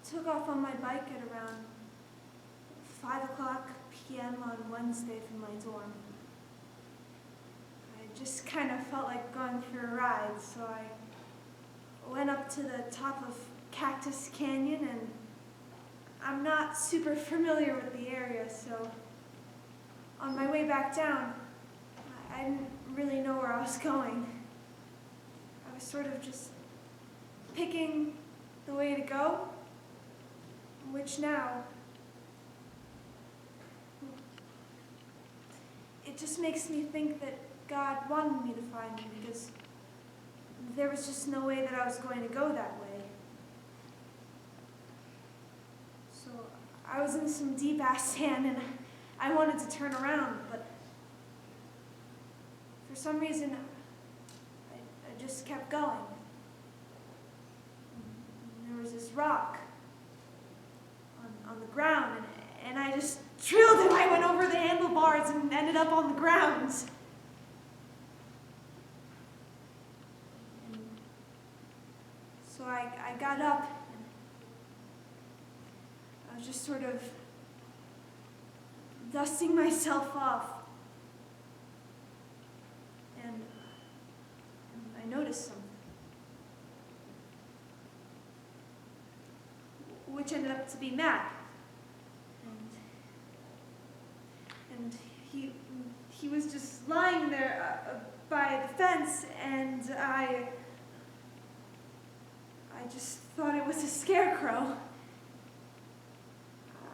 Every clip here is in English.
took off on my bike at around 5 o'clock p.m. on Wednesday from my dorm. I just kind of felt like going for a ride, so I went up to the top of Cactus Canyon, and I'm not super familiar with the area, so on my way back down, I didn't really know where I was going. I was sort of just picking the way to go, which now, it just makes me think that God wanted me to find him, because there was just no way that I was going to go that way. So I was in some deep-ass sand, and I wanted to turn around, but for some reason, I just kept going. And there was this rock on the ground, and I just drilled it. I went over the handlebars and ended up on the ground. And so I got up, and I was just sort of dusting myself off. And I noticed something, which ended up to be Matt. And he was just lying there by the fence, and I just thought it was a scarecrow.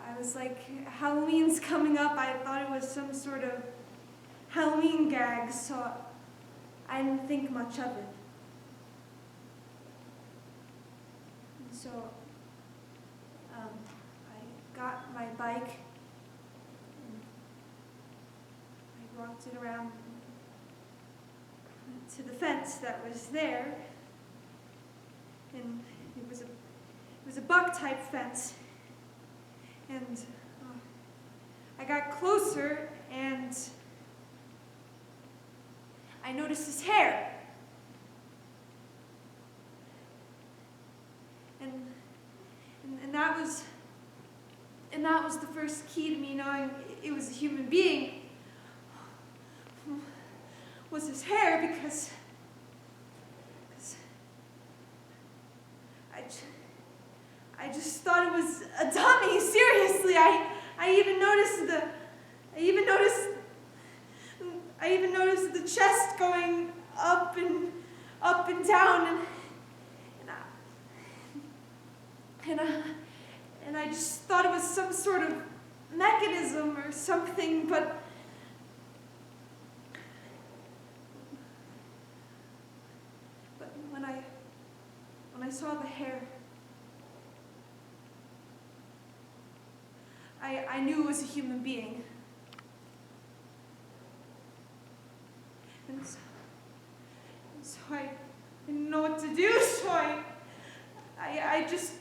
I was like, Halloween's coming up. I thought it was some sort of Halloween gag, so I didn't think much of it. And so I got my bike, and I walked it around to the fence that was there, and it was a buck-type fence. And I got closer, and I noticed his hair. And that was the first key to me knowing it was a human being, was his hair, because I just thought it was a dummy. Seriously, I even noticed the chest going up and down, and I just thought it was some sort of mechanism or something, but when I saw the hair, I knew it was a human being. And so I didn't know what to do, so I just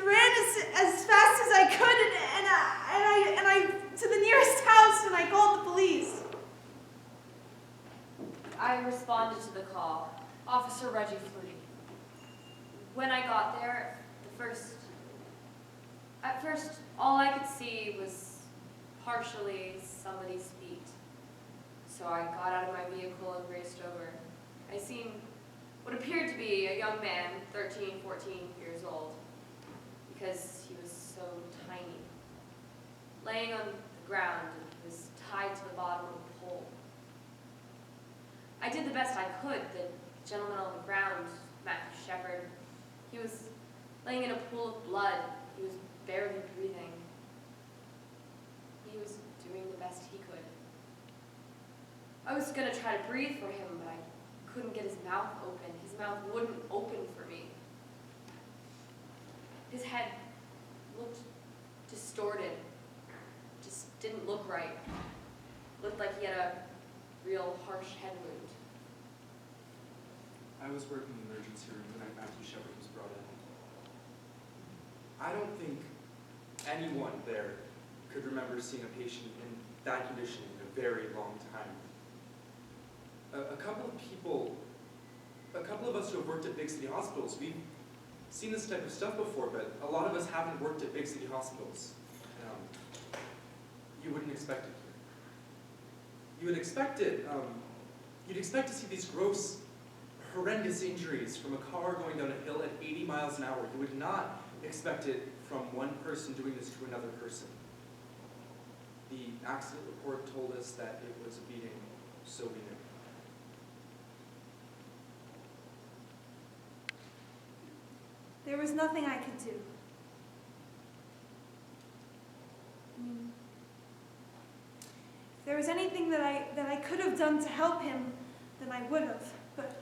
ran as fast as I could, and I to the nearest house, and I called the police. I responded to the call. Officer Reggie Flutie. When I got there, at first, all I could see was partially somebody's feet. So I got out of my vehicle and raced over. I seen what appeared to be a young man, 13, 14 years old, because he was so tiny, laying on the ground, and he was tied to the bottom of a pole. I did the best I could. The gentleman on the ground, Matthew Shepard, he was laying in a pool of blood. He was barely breathing. He was doing the best he could. I was going to try to breathe for him, but I couldn't get his mouth open. His mouth wouldn't open for me. His head looked distorted. Just didn't look right. Looked like he had a real harsh head wound. I was working in the emergency room the night Matthew Shepard was brought in. I don't think anyone there could remember seeing a patient in that condition in a very long time. A couple of us who have worked at big city hospitals, seen this type of stuff before, but a lot of us haven't worked at big city hospitals. You wouldn't expect it here. You would expect it, you'd expect to see these gross, horrendous injuries from a car going down a hill at 80 miles an hour. You would not expect it from one person doing this to another person. The accident report told us that it was a beating, so we knew. There was nothing I could do. I mean, if there was anything that I could have done to help him, then I would have. But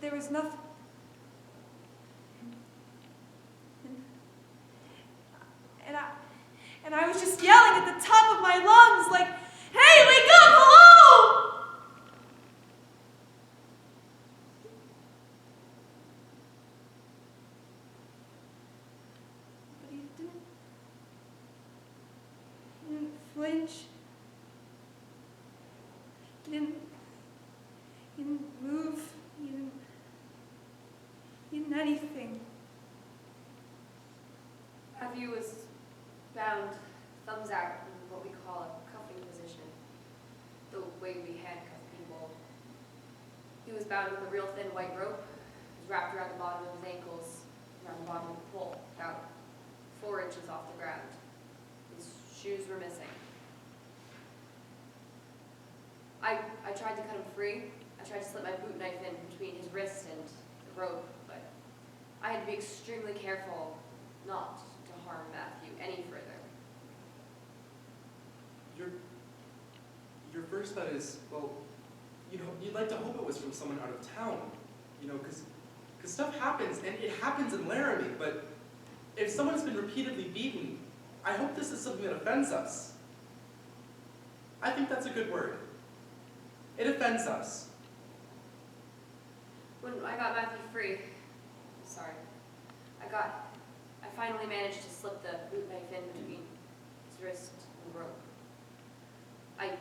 there was nothing. And I was just yelling at the top of my lungs, like, "Hey, wake up! Hello!" But he didn't flinch. He didn't move. He didn't anything. Matthew was bound, thumbs out, in what we call a cuffing position, the way we handcuff people. He was bound with a real thin white rope. It was wrapped around the bottom of his ankles, around the bottom of the pole, about 4 inches off the ground. His shoes were missing. I tried to cut him free. I tried to slip my boot knife in between his wrist and the rope, but I had to be extremely careful not to harm Matthew any further. Your first thought is, well, you know, you'd like to hope it was from someone out of town, you know, because stuff happens, and it happens in Laramie, but if someone's been repeatedly beaten, I hope this is something that offends us. I think that's a good word. It offends us. When I got Matthew free, I finally managed to slip the boot knife in between his wrist and the rope.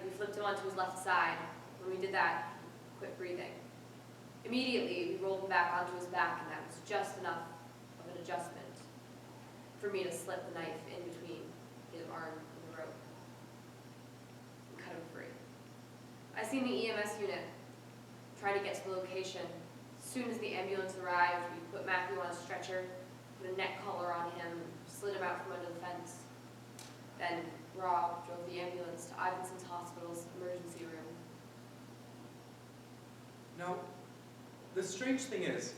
We flipped him onto his left side. When we did that, he quit breathing. Immediately, we rolled him back onto his back, and that was just enough of an adjustment for me to slip the knife in between his arm and the rope and cut him free. I seen the EMS unit trying to get to the location. As soon as the ambulance arrived, we put Matthew on a stretcher, put a neck collar on him, slid him out from under the fence. Then Rob drove the ambulance to Ivinson's Hospital's emergency room. Now, the strange thing is,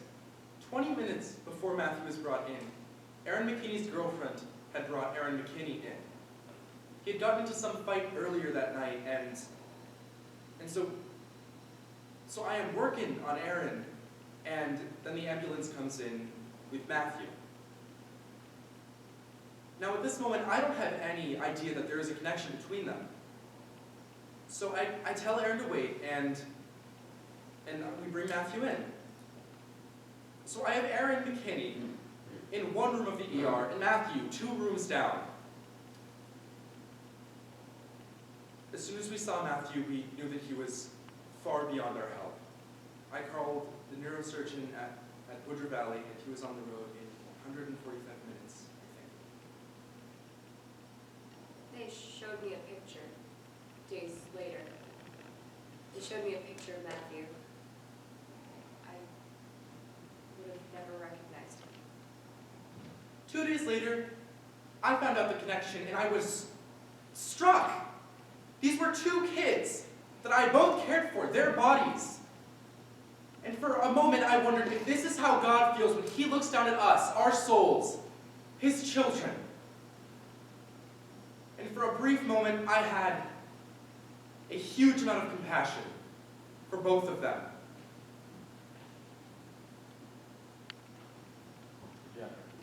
20 minutes before Matthew was brought in, Aaron McKinney's girlfriend had brought Aaron McKinney in. He had gotten into some fight earlier that night, and so I am working on Aaron, and then the ambulance comes in with Matthew. Now at this moment, I don't have any idea that there is a connection between them. So I tell Aaron to wait, and we bring Matthew in. So I have Aaron McKinney in one room of the ER, and Matthew 2 rooms down. As soon as we saw Matthew, we knew that he was far beyond our help. I called the neurosurgeon at Woodruff Valley, and he was on the road in 145 minutes, I think. They showed me a picture days later. They showed me a picture of Matthew. I would have never recognized him. 2 days later, I found out the connection, and I was struck. These were 2 kids that I both cared for, their bodies. And for a moment, I wondered if this is how God feels when He looks down at us, our souls, His children. And for a brief moment, I had a huge amount of compassion for both of them.